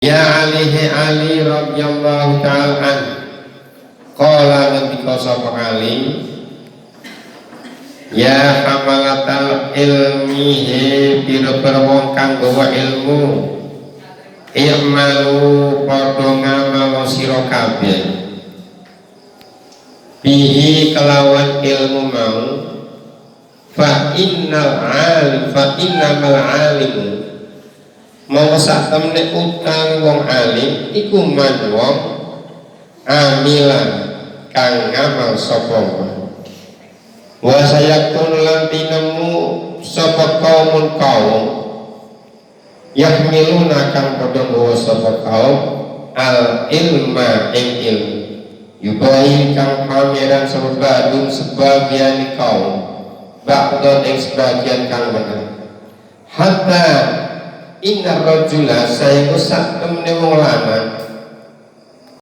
Ya alihi Ali radhiyallahu ta'ala an qala ngendika sapa Ali ya hamalatal ilmi he pira-pira wong kang gawa ilmu i'malu padha ngamal sira kabeh bihi kelawan ilmu mau fa innamal alimu mau sak temne utang wong alim iku man wong amilan kang ngamal sapa wa sayakun lan tinemu sapa kaum yahmiluna kang padha nggawa sapa kaum al ilma ing ilmu yubahi kang pameran sapa badung sebagian kaum ba'don ing sebagian kang bener hatta inna rajula sayangku sak temne wong